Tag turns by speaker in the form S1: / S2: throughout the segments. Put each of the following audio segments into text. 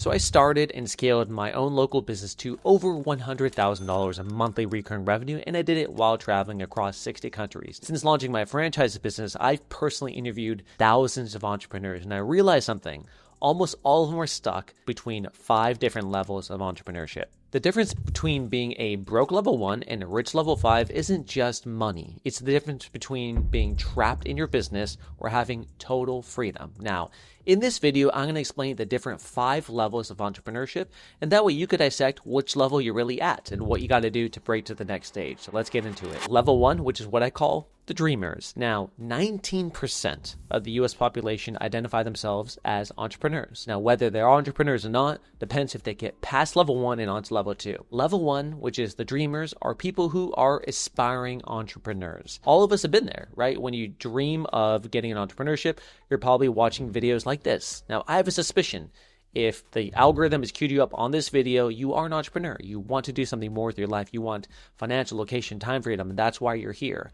S1: So I started and scaled my own local business to over $100,000 in monthly recurring revenue, and I did it while traveling across 60 countries. Since launching my franchise business, I've personally interviewed thousands of entrepreneurs, and I realized something. Almost all of them are stuck between 5 different levels of entrepreneurship. The difference between being a broke level 1 and a rich level 5 isn't just money. It's the difference between being trapped in your business or having total freedom. Now, in this video, I'm going to explain the different 5 levels of entrepreneurship, and that way you could dissect which level you're really at and what you got to do to break to the next stage. So let's get into it. Level 1, which is what I call the dreamers. Now, 19% of the US population identify themselves as entrepreneurs. Now, whether they're entrepreneurs or not depends if they get past level 1 and onto level 2. Level 1, which is the dreamers, are people who are aspiring entrepreneurs. All of us have been there, right? When you dream of getting an entrepreneurship, you're probably watching videos like this. Now, I have a suspicion. If the algorithm has queued you up on this video, you are an entrepreneur. You want to do something more with your life. You want financial, location, time freedom, and that's why you're here.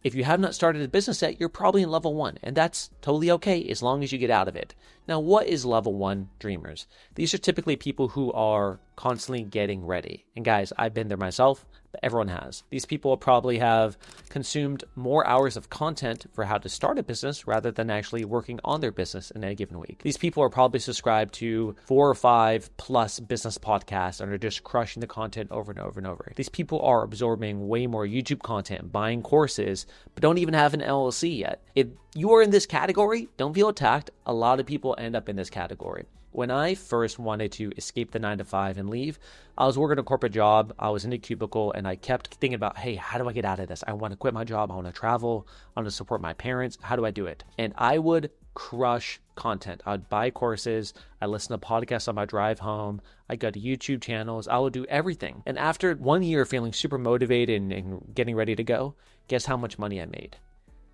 S1: If you have not started a business yet, you're probably in level 1, and that's totally okay as long as you get out of it. Now, what is level 1 dreamers? These are typically people who are constantly getting ready. And guys, I've been there myself, but everyone has. These people probably have consumed more hours of content for how to start a business rather than actually working on their business in a given week. These people are probably subscribed to 4 or 5 plus business podcasts and are just crushing the content over and over and over. These people are absorbing way more YouTube content, buying courses, but don't even have an LLC yet. If you are in this category, don't feel attacked. A lot of people end up in this category. When I first wanted to escape the 9-to-5 and leave, I was working a corporate job, I was in a cubicle, and I kept thinking about, hey, how do I get out of this? I want to quit my job, I want to travel, I want to support my parents, how do I do it? And I would crush content. I'd buy courses, I listen to podcasts on my drive home, I go to YouTube channels, I would do everything. And after 1 year feeling super motivated and getting ready to go, guess how much money I made?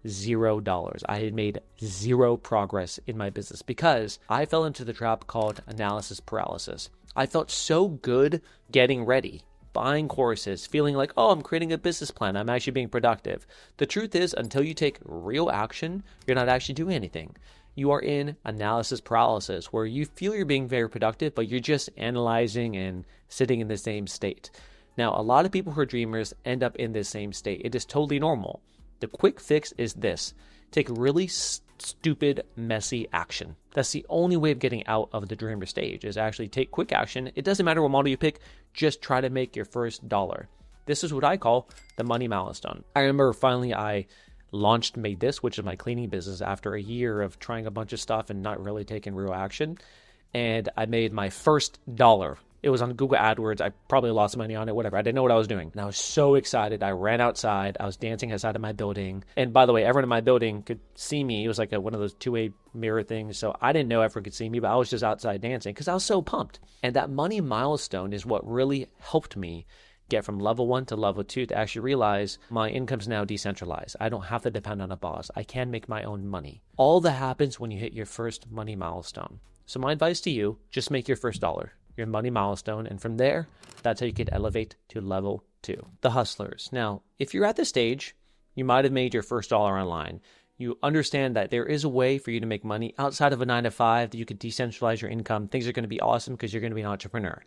S1: $0. I had made zero progress in my business because I fell into the trap called analysis paralysis. I felt so good getting ready, buying courses, feeling like, oh, I'm creating a business plan. I'm actually being productive. The truth is, until you take real action, you're not actually doing anything. You are in analysis paralysis where you feel you're being very productive, but you're just analyzing and sitting in the same state. Now, a lot of people who are dreamers end up in this same state. It is totally normal. The quick fix is this: take really stupid, messy action. That's the only way of getting out of the dreamer stage, is actually take quick action. It doesn't matter what model you pick, just try to make your first dollar. This is what I call the money milestone. I remember finally I launched Made This, which is my cleaning business, after a year of trying a bunch of stuff and not really taking real action. And I made my first dollar. It was on Google AdWords. I probably lost money on it, whatever. I didn't know what I was doing. And I was so excited. I ran outside. I was dancing outside of my building. And by the way, everyone in my building could see me. It was like one of those two-way mirror things. So I didn't know everyone could see me, but I was just outside dancing because I was so pumped. And that money milestone is what really helped me get from level 1 to level 2 to actually realize my income's now decentralized. I don't have to depend on a boss. I can make my own money. All that happens when you hit your first money milestone. So my advice to you, just make your first dollar, your money milestone, and from there, that's how you could elevate to level 2. The hustlers. Now, if you're at this stage, you might have made your first dollar online. You understand that there is a way for you to make money outside of a 9-to-5, that you could decentralize your income. Things are going to be awesome because you're going to be an entrepreneur.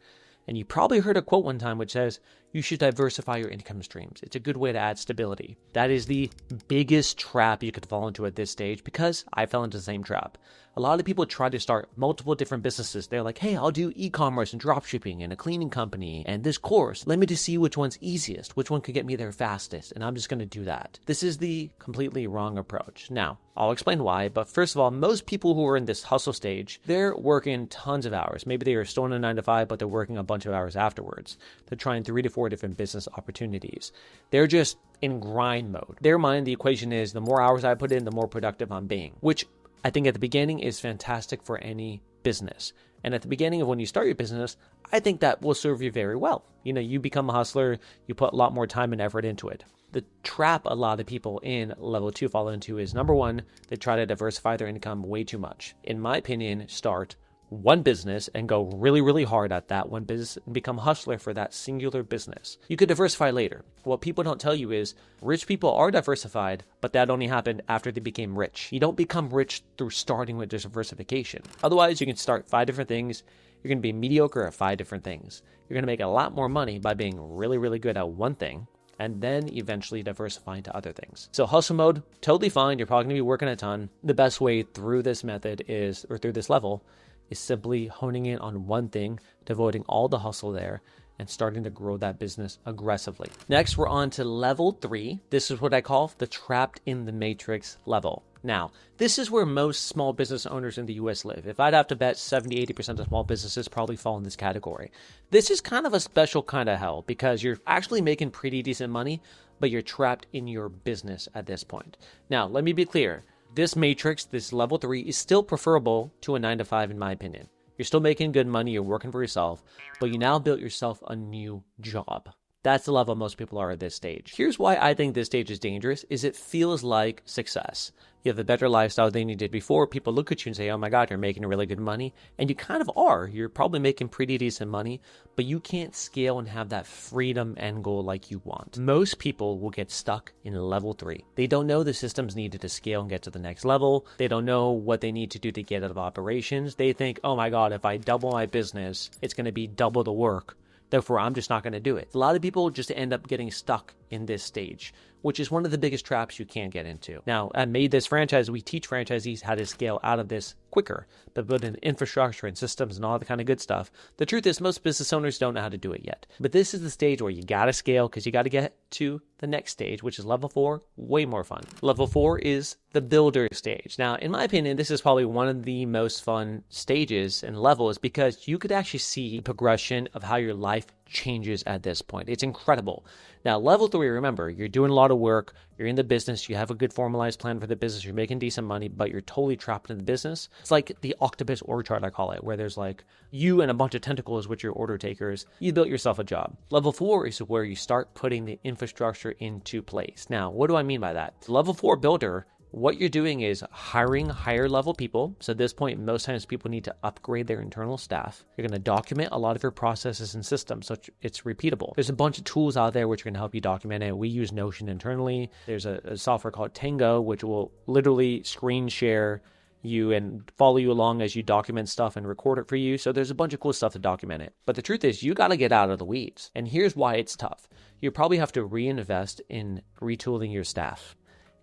S1: And you probably heard a quote one time which says, you should diversify your income streams. It's a good way to add stability. That is the biggest trap you could fall into at this stage, because I fell into the same trap. A lot of people try to start multiple different businesses. They're like, hey, I'll do e-commerce and dropshipping and a cleaning company and this course. Let me just see which one's easiest, which one could get me there fastest, and I'm just going to do that. This is the completely wrong approach. Now, I'll explain why, but first of all, most people who are in this hustle stage, they're working tons of hours. Maybe they are still in a 9-to-5, but they're working a bunch of hours afterwards. They're trying 3 to 4 different business opportunities. They're just in grind mode. Their mind, the equation is the more hours I put in, the more productive I'm being, which I think at the beginning is fantastic for any business. And at the beginning of when you start your business, I think that will serve you very well. You become a hustler, you put a lot more time and effort into it. The trap a lot of people in level 2 fall into is, number 1, they try to diversify their income way too much. In my opinion, start one business and go really, really hard at that one business and become a hustler for that singular business. You could diversify later. What people don't tell you is rich people are diversified, but that only happened after they became rich. You don't become rich through starting with diversification. Otherwise, you can start 5 different things you're going to be mediocre at 5 different things. You're going to make a lot more money by being really, really good at one thing, and then eventually diversify into other things. So hustle mode, totally fine. You're probably going to be working a ton. The best way through this method is, or through this level, is simply honing in on one thing, devoting all the hustle there, and starting to grow that business aggressively. Next, we're on to level 3. This is what I call the trapped in the matrix level. Now, this is where most small business owners in the US live. If I'd have to bet, 70-80% of small businesses probably fall in this category. This is kind of a special kind of hell because you're actually making pretty decent money, but you're trapped in your business at this point. Now, let me be clear. This matrix, this level 3, is still preferable to a 9-to-5 in my opinion. You're still making good money, you're working for yourself, but you now built yourself a new job. That's the level most people are at this stage. Here's why I think this stage is dangerous, is it feels like success. You have a better lifestyle than you did before. People look at you and say, oh my God, you're making really good money. And you kind of are. You're probably making pretty decent money, but you can't scale and have that freedom end goal like you want. Most people will get stuck in level 3. They don't know the systems needed to scale and get to the next level. They don't know what they need to do to get out of operations. They think, oh my God, if I double my business, it's going to be double the work. Therefore, I'm just not going to do it. A lot of people just end up getting stuck in this stage, which is one of the biggest traps you can get into. Now, at Made This Franchise, we teach franchisees how to scale out of this quicker, but build in infrastructure and systems and all the kind of good stuff. The truth is most business owners don't know how to do it yet. But this is the stage where you got to scale because you got to get to the next stage, which is level 4, way more fun. Level 4 is the builder stage. Now, in my opinion, this is probably one of the most fun stages and levels because you could actually see the progression of how your life changes at this point. It's incredible. Now, level 3, remember, you're doing a lot of work, you're in the business, you have a good formalized plan for the business, you're making decent money, but you're totally trapped in the business. It's like the octopus org chart, I call it, where there's like you and a bunch of tentacles, which are order takers. You built yourself a job. Level 4 is where you start putting the infrastructure into place. Now, what do I mean by that? Level 4 builder, what you're doing is hiring higher level people. So at this point, most times people need to upgrade their internal staff. You're going to document a lot of your processes and systems so it's repeatable. There's a bunch of tools out there which are going to help you document it. We use Notion internally. There's a software called Tango, which will literally screen share you and follow you along as you document stuff and record it for you. So there's a bunch of cool stuff to document it. But the truth is you got to get out of the weeds. And here's why it's tough. You probably have to reinvest in retooling your staff.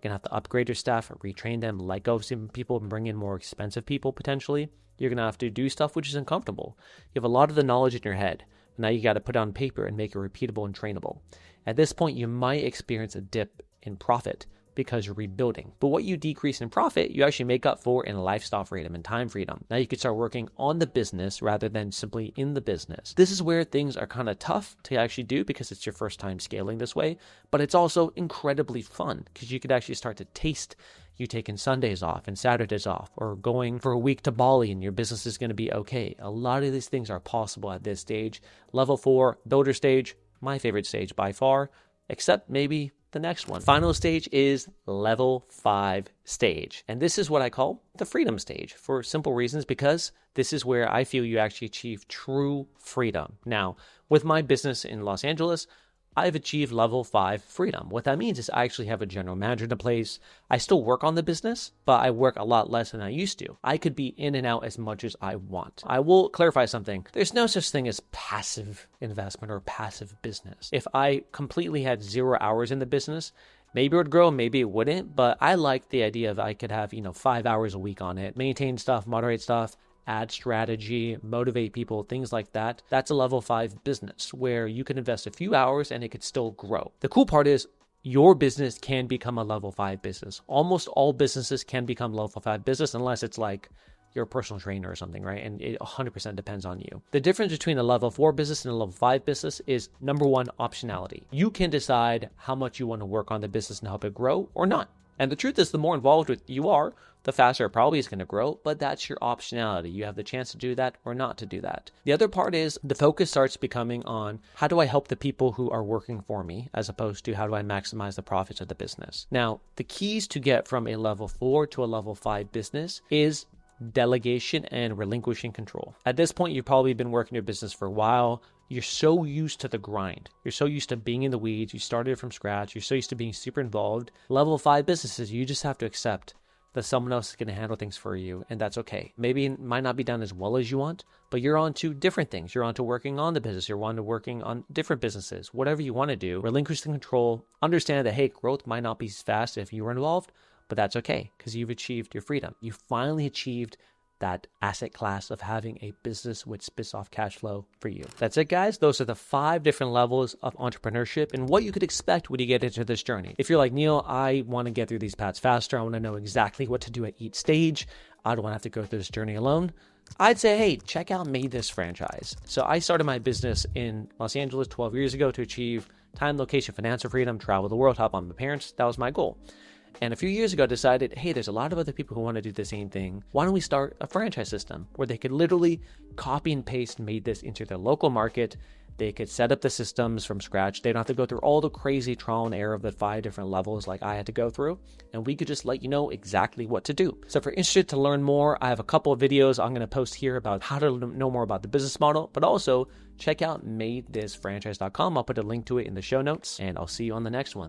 S1: You're going to have to upgrade your staff, retrain them, let go of some people, and bring in more expensive people potentially. You're going to have to do stuff which is uncomfortable. You have a lot of the knowledge in your head. Now you got to put it on paper and make it repeatable and trainable. At this point, you might experience a dip in profit because you're rebuilding. But what you decrease in profit, you actually make up for in lifestyle freedom and time freedom. Now you can start working on the business rather than simply in the business. This is where things are kind of tough to actually do because it's your first time scaling this way, but it's also incredibly fun because you could actually start to taste you taking Sundays off and Saturdays off, or going for a week to Bali and your business is going to be okay. A lot of these things are possible at this stage. Level 4, builder stage, my favorite stage by far, except maybe the next one. Final stage is level 5 stage. And this is what I call the freedom stage for simple reasons, because this is where I feel you actually achieve true freedom. Now, with my business in Los Angeles, I've achieved level 5 freedom. What that means is I actually have a general manager in place. I still work on the business, but I work a lot less than I used to. I could be in and out as much as I want. I will clarify something. There's no such thing as passive investment or passive business. If I completely had 0 hours in the business, maybe it would grow, maybe it wouldn't, but I like the idea of I could have, 5 hours a week on it, maintain stuff, moderate stuff, add strategy, motivate people, things like that. That's a level 5 business where you can invest a few hours and it could still grow. The cool part is your business can become a level 5 business. Almost all businesses can become level 5 business unless it's like you're a personal trainer or something, right? And it 100% depends on you. The difference between a level 4 business and a level 5 business is number 1, optionality. You can decide how much you want to work on the business and help it grow or not. And the truth is, the more involved you are, the faster it probably is going to grow, but that's your optionality. You have the chance to do that or not to do that. The other part is the focus starts becoming on how do I help the people who are working for me, as opposed to how do I maximize the profits of the business. Now, the keys to get from a level 4 to a level 5 business is delegation and relinquishing control. At this point, you've probably been working your business for a while. You're so used to the grind. You're so used to being in the weeds. You started from scratch. You're so used to being super involved. Level 5 businesses, you just have to accept that someone else is going to handle things for you, and that's okay. Maybe it might not be done as well as you want, but you're on to different things. You're on to working on the business. You're on to working on different businesses. Whatever you want to do, relinquish the control. Understand that, hey, growth might not be as fast if you were involved, but that's okay because you've achieved your freedom. You finally achieved that asset class of having a business which spits off cash flow for you. That's it, guys. Those are the 5 different levels of entrepreneurship and what you could expect when you get into this journey. If you're like, Neil, I want to get through these paths faster. I want to know exactly what to do at each stage. I don't want to have to go through this journey alone. I'd say, hey, check out Made This franchise. So I started my business in Los Angeles 12 years ago to achieve time, location, financial freedom, travel the world, help out my parents. That was my goal. And a few years ago, I decided, hey, there's a lot of other people who want to do the same thing. Why don't we start a franchise system where they could literally copy and paste Made This into their local market? They could set up the systems from scratch. They don't have to go through all the crazy trial and error of the 5 different levels like I had to go through. And we could just let you know exactly what to do. So if you're interested to learn more, I have a couple of videos I'm going to post here about how to know more about the business model, but also check out madethisfranchise.com. I'll put a link to it in the show notes, and I'll see you on the next one.